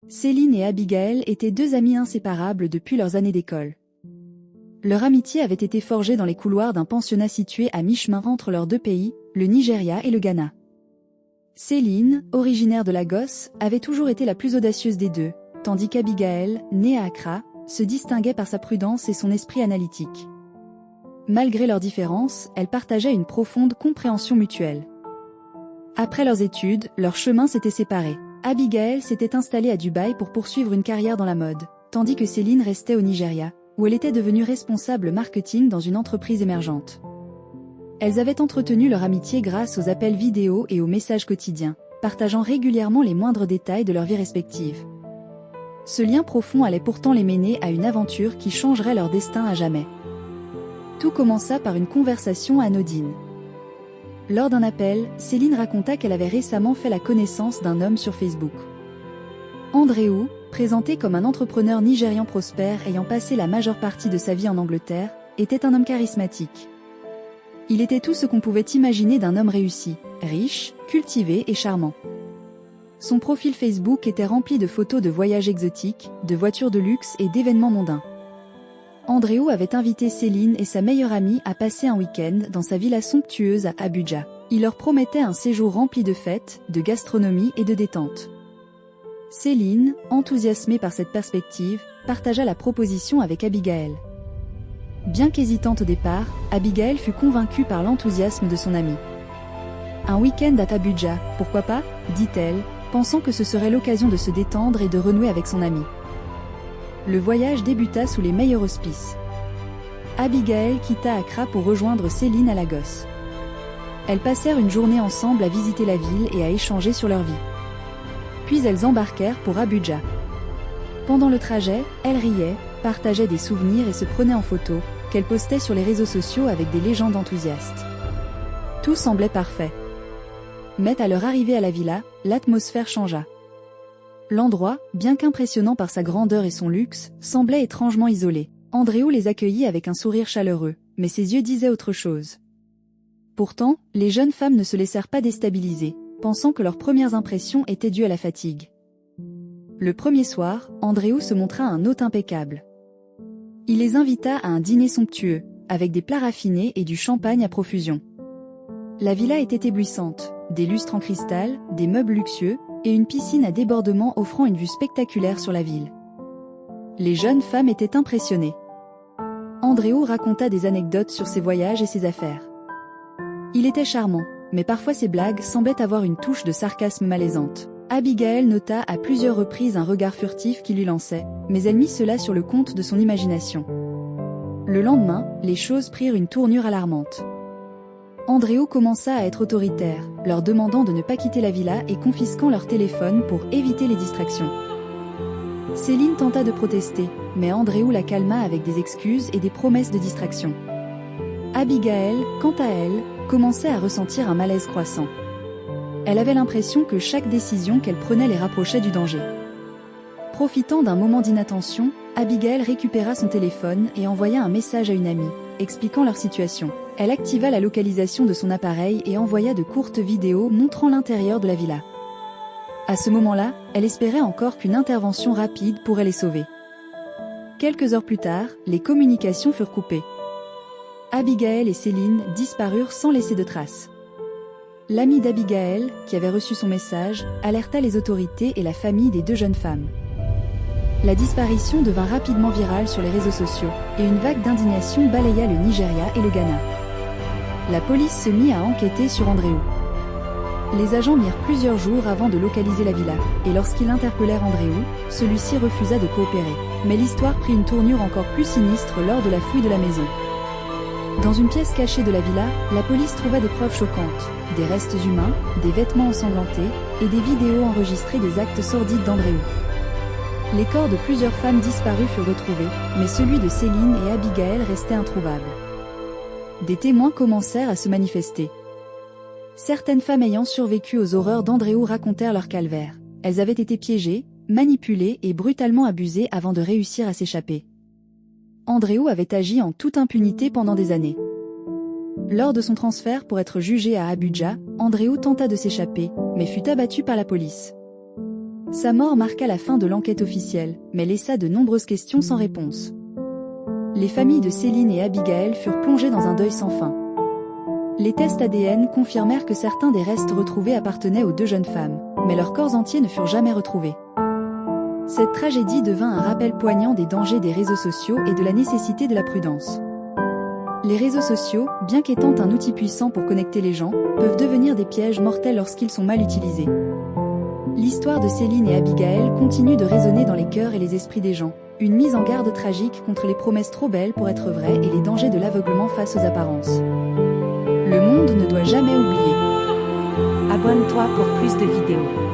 Céline et Abigail étaient deux amies inséparables depuis leurs années d'école. Leur amitié avait été forgée dans les couloirs d'un pensionnat situé à mi-chemin entre leurs deux pays, le Nigeria et le Ghana. Céline, originaire de Lagos, avait toujours été la plus audacieuse des deux, tandis qu'Abigail, née à Accra, se distinguait par sa prudence et son esprit analytique. Malgré leurs différences, elles partageaient une profonde compréhension mutuelle. Après leurs études, leurs chemins s'étaient séparés. Abigail s'était installée à Dubaï pour poursuivre une carrière dans la mode, tandis que Céline restait au Nigeria, où elle était devenue responsable marketing dans une entreprise émergente. Elles avaient entretenu leur amitié grâce aux appels vidéo et aux messages quotidiens, partageant régulièrement les moindres détails de leur vie respective. Ce lien profond allait pourtant les mener à une aventure qui changerait leur destin à jamais. Tout commença par une conversation anodine. Lors d'un appel, Céline raconta qu'elle avait récemment fait la connaissance d'un homme sur Facebook. Andrew, présenté comme un entrepreneur nigérian prospère ayant passé la majeure partie de sa vie en Angleterre, était un homme charismatique. Il était tout ce qu'on pouvait imaginer d'un homme réussi, riche, cultivé et charmant. Son profil Facebook était rempli de photos de voyages exotiques, de voitures de luxe et d'événements mondains. Andrew avait invité Céline et sa meilleure amie à passer un week-end dans sa villa somptueuse à Abuja. Il leur promettait un séjour rempli de fêtes, de gastronomie et de détente. Céline, enthousiasmée par cette perspective, partagea la proposition avec Abigail. Bien qu'hésitante au départ, Abigail fut convaincue par l'enthousiasme de son amie. Un week-end à Abuja, pourquoi pas, dit-elle, pensant que ce serait l'occasion de se détendre et de renouer avec son amie. Le voyage débuta sous les meilleurs auspices. Abigail quitta Accra pour rejoindre Céline à Lagos. Elles passèrent une journée ensemble à visiter la ville et à échanger sur leur vie. Puis elles embarquèrent pour Abuja. Pendant le trajet, elles riaient, partageaient des souvenirs et se prenaient en photo, qu'elles postaient sur les réseaux sociaux avec des légendes enthousiastes. Tout semblait parfait. Mais à leur arrivée à la villa, l'atmosphère changea. L'endroit, bien qu'impressionnant par sa grandeur et son luxe, semblait étrangement isolé. Andrew les accueillit avec un sourire chaleureux, mais ses yeux disaient autre chose. Pourtant, les jeunes femmes ne se laissèrent pas déstabiliser, pensant que leurs premières impressions étaient dues à la fatigue. Le premier soir, Andrew se montra un hôte impeccable. Il les invita à un dîner somptueux, avec des plats raffinés et du champagne à profusion. La villa était éblouissante, des lustres en cristal, des meubles luxueux, et une piscine à débordement offrant une vue spectaculaire sur la ville. Les jeunes femmes étaient impressionnées. Andrew raconta des anecdotes sur ses voyages et ses affaires. Il était charmant, mais parfois ses blagues semblaient avoir une touche de sarcasme malaisante. Abigail nota à plusieurs reprises un regard furtif qui lui lançait, mais elle mit cela sur le compte de son imagination. Le lendemain, les choses prirent une tournure alarmante. Andrew commença à être autoritaire, leur demandant de ne pas quitter la villa et confisquant leur téléphone pour éviter les distractions. Céline tenta de protester, mais Andrew la calma avec des excuses et des promesses de distraction. Abigail, quant à elle, commençait à ressentir un malaise croissant. Elle avait l'impression que chaque décision qu'elle prenait les rapprochait du danger. Profitant d'un moment d'inattention, Abigail récupéra son téléphone et envoya un message à une amie, expliquant leur situation. Elle activa la localisation de son appareil et envoya de courtes vidéos montrant l'intérieur de la villa. À ce moment-là, elle espérait encore qu'une intervention rapide pourrait les sauver. Quelques heures plus tard, les communications furent coupées. Abigail et Céline disparurent sans laisser de traces. L'amie d'Abigail, qui avait reçu son message, alerta les autorités et la famille des deux jeunes femmes. La disparition devint rapidement virale sur les réseaux sociaux, et une vague d'indignation balaya le Nigeria et le Ghana. La police se mit à enquêter sur Andrew. Les agents mirent plusieurs jours avant de localiser la villa, et lorsqu'ils interpellèrent Andrew, celui-ci refusa de coopérer. Mais l'histoire prit une tournure encore plus sinistre lors de la fouille de la maison. Dans une pièce cachée de la villa, la police trouva des preuves choquantes, des restes humains, des vêtements ensanglantés, et des vidéos enregistrées des actes sordides d'Andrew. Les corps de plusieurs femmes disparues furent retrouvés, mais celui de Céline et Abigail restait introuvable. Des témoins commencèrent à se manifester. Certaines femmes ayant survécu aux horreurs d'Andrew racontèrent leur calvaire. Elles avaient été piégées, manipulées et brutalement abusées avant de réussir à s'échapper. Andrew avait agi en toute impunité pendant des années. Lors de son transfert pour être jugé à Abuja, Andrew tenta de s'échapper, mais fut abattu par la police. Sa mort marqua la fin de l'enquête officielle, mais laissa de nombreuses questions sans réponse. Les familles de Céline et Abigail furent plongées dans un deuil sans fin. Les tests ADN confirmèrent que certains des restes retrouvés appartenaient aux deux jeunes femmes, mais leurs corps entiers ne furent jamais retrouvés. Cette tragédie devint un rappel poignant des dangers des réseaux sociaux et de la nécessité de la prudence. Les réseaux sociaux, bien qu'étant un outil puissant pour connecter les gens, peuvent devenir des pièges mortels lorsqu'ils sont mal utilisés. L'histoire de Céline et Abigail continue de résonner dans les cœurs et les esprits des gens, une mise en garde tragique contre les promesses trop belles pour être vraies et les dangers de l'aveuglement face aux apparences. Le monde ne doit jamais oublier. Abonne-toi pour plus de vidéos.